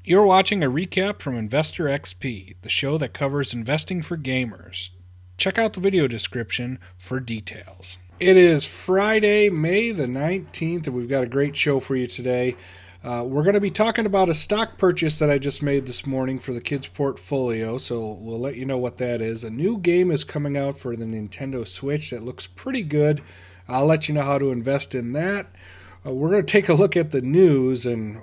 You're watching a recap from Investor XP, the show that covers investing for gamers. Check out the video description for details. It is Friday, May the 19th, and we've got a great show for you today. We're going to be talking about a stock purchase that I just made this morning for the kids' portfolio, so we'll let you know what that is. A new game is coming out for the Nintendo Switch that looks pretty good. I'll let you know how to invest in that. We're going to take a look at the news and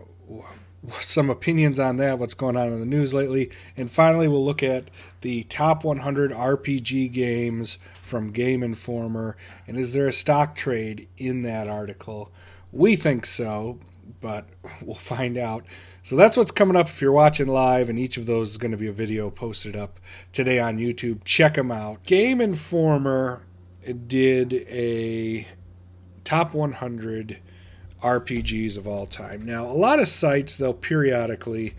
some opinions on that, what's going on in the news lately. And finally, we'll look at the top 100 RPG games from GameInformer. And is there a stock trade in that article? We think so, but we'll find out. So that's what's coming up if you're watching live, and each of those is going to be a video posted up today on YouTube. Check them out. GameInformer did a top 100 RPGs of all time. Now, a lot of sites, they'll do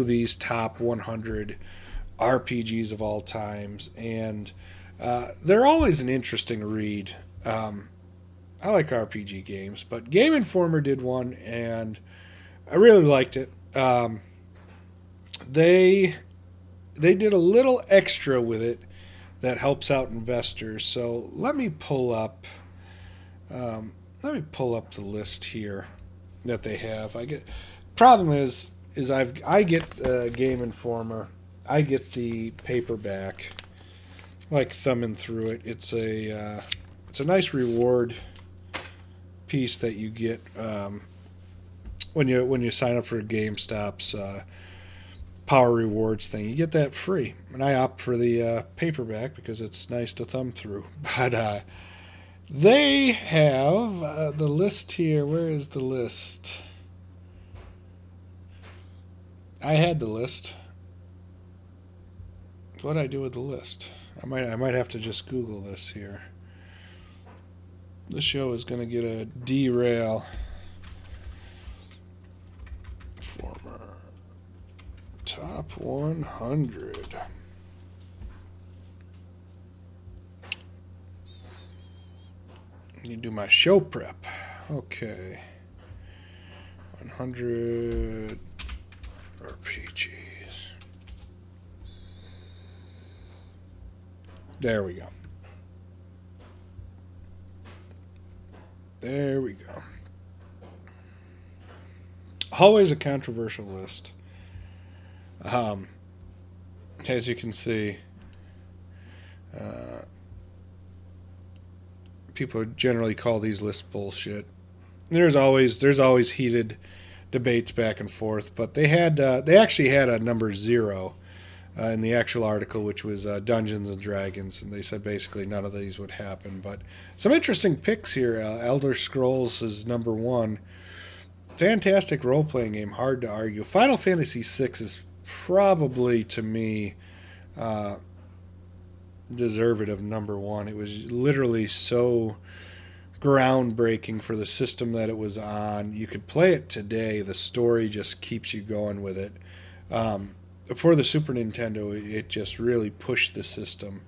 these top 100 RPGs of all times, and they're always an interesting read. I like RPG games, but GameInformer did one, and I really liked it. They did a little extra with it that helps out investors. So let me pull up the list here that they have. Problem is I get GameInformer. I get the paperback, like thumbing through it. It's a nice reward piece that you get when you sign up for GameStop's Power Rewards thing. You get that free, and I opt for the paperback because it's nice to thumb through. But they have the list here. Where is the list? I had the list. What did I do with the list? I might have to just Google this here. The show is going to get a derail. Former top 100. You do my show prep. Okay. 100 RPGs. There we go. There we go. Always a controversial list. As you can see, people generally call these lists bullshit. There's always heated debates back and forth, but they actually had a number 0 in the actual article, which was Dungeons and Dragons, and they said basically none of these would happen. But some interesting picks here. Elder Scrolls is number 1. Fantastic role-playing game, hard to argue. Final Fantasy VI is probably, to me, deserved of number 1. It was literally so groundbreaking for the system that it was on. You could play it today. The story just keeps you going with it. For the Super Nintendo, it just really pushed the system.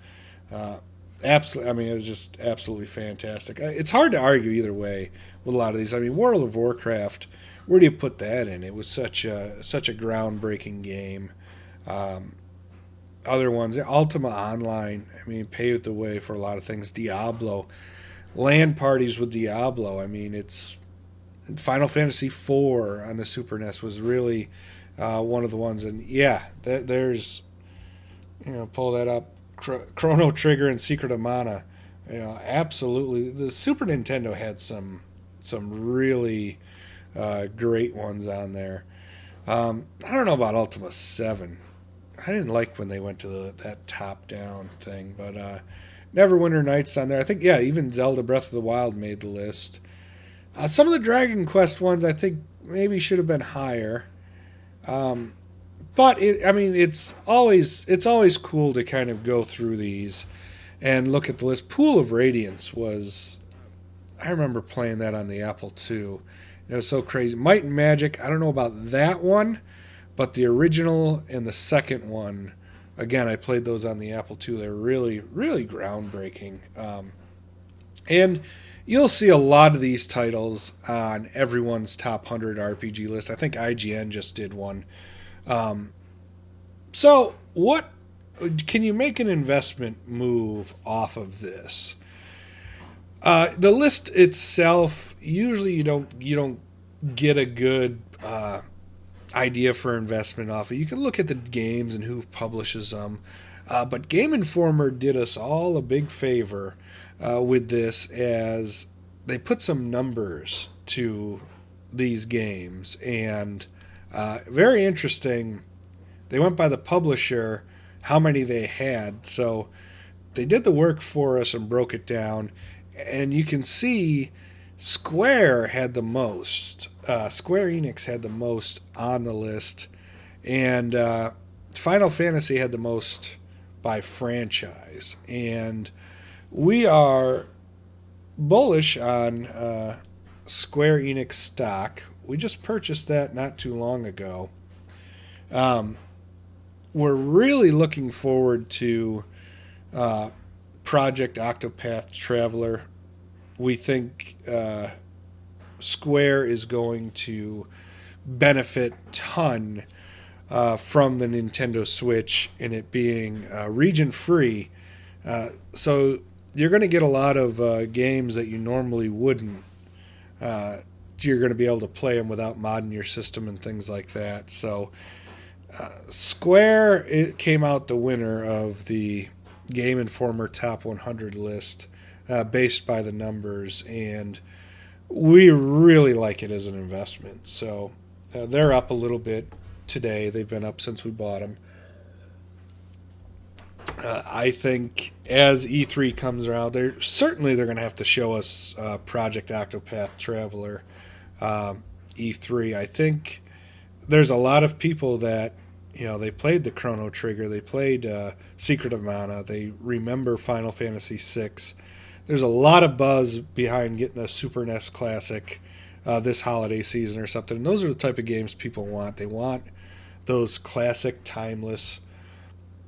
Absolutely, I mean, it was just absolutely fantastic. It's hard to argue either way with a lot of these. I mean, World of Warcraft, where do you put that in? It was such a groundbreaking game. Other ones, Ultima Online, I mean, paved the way for a lot of things. Diablo, LAN parties with Diablo. I mean, it's Final Fantasy IV on the Super NES was really one of the ones. And yeah, there's, pull that up. Chrono Trigger and Secret of Mana, absolutely. The Super Nintendo had some really great ones on there. I don't know about Ultima 7. I didn't like when they went to that top-down thing, but Neverwinter Nights on there. I think, yeah, even Zelda Breath of the Wild made the list. Some of the Dragon Quest ones I think maybe should have been higher. But it's always cool to kind of go through these and look at the list. Pool of Radiance was, I remember playing that on the Apple II. It was so crazy. Might and Magic, I don't know about that one, but the original and the second one, again, I played those on the Apple II. They're really, really groundbreaking. And you'll see a lot of these titles on everyone's top 100 RPG list. I think IGN just did one. So, what can you make an investment move off of this? The list itself, usually you don't get a good idea for investment off it. You can look at the games and who publishes them, but Game Informer did us all a big favor with this, as they put some numbers to these games, and very interesting. They went by the publisher, how many they had. So they did the work for us and broke it down. And you can see Square had the most. Square Enix had the most on the list. And Final Fantasy had the most by franchise. And we are bullish on Square Enix stock. We just purchased that not too long ago. We're really looking forward to Project Octopath Traveler. We think Square is going to benefit ton from the Nintendo Switch and it being region free. So you're going to get a lot of games that you normally wouldn't. You're going to be able to play them without modding your system and things like that. So Square, it came out the winner of the Game Informer Top 100 list based by the numbers, and we really like it as an investment. So they're up a little bit today. They've been up since we bought them. I think as E3 comes around, they're going to have to show us Project Octopath Traveler E3. I think there's a lot of people that, they played the Chrono Trigger, they played Secret of Mana, they remember Final Fantasy VI. There's a lot of buzz behind getting a Super NES Classic this holiday season or something. And those are the type of games people want. They want those classic, timeless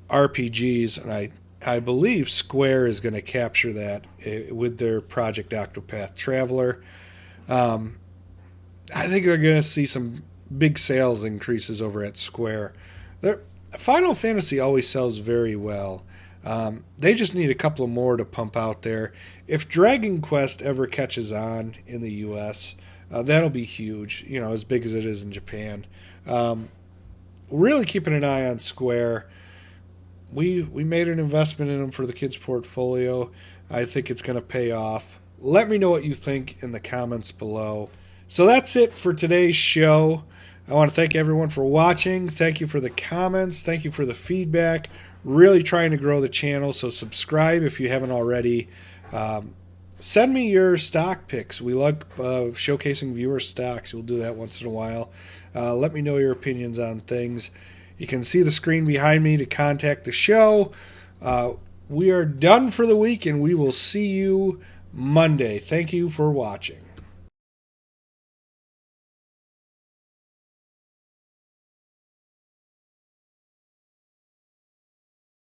RPGs, and I believe Square is going to capture that with their Project Octopath Traveler. I think they're going to see some big sales increases over at Square. Final Fantasy always sells very well. They just need a couple of more to pump out there. If Dragon Quest ever catches on in the U.S., that'll be huge, as big as it is in Japan. Really keeping an eye on Square. We made an investment in them for the kids' portfolio. I think it's going to pay off. Let me know what you think in the comments below. So that's it for today's show. I want to thank everyone for watching. Thank you for the comments. Thank you for the feedback. Really trying to grow the channel, so subscribe if you haven't already. Send me your stock picks. We like showcasing viewer stocks. We'll do that once in a while. Let me know your opinions on things. You can see the screen behind me to contact the show. We are done for the week, and we will see you Monday. Thank you for watching.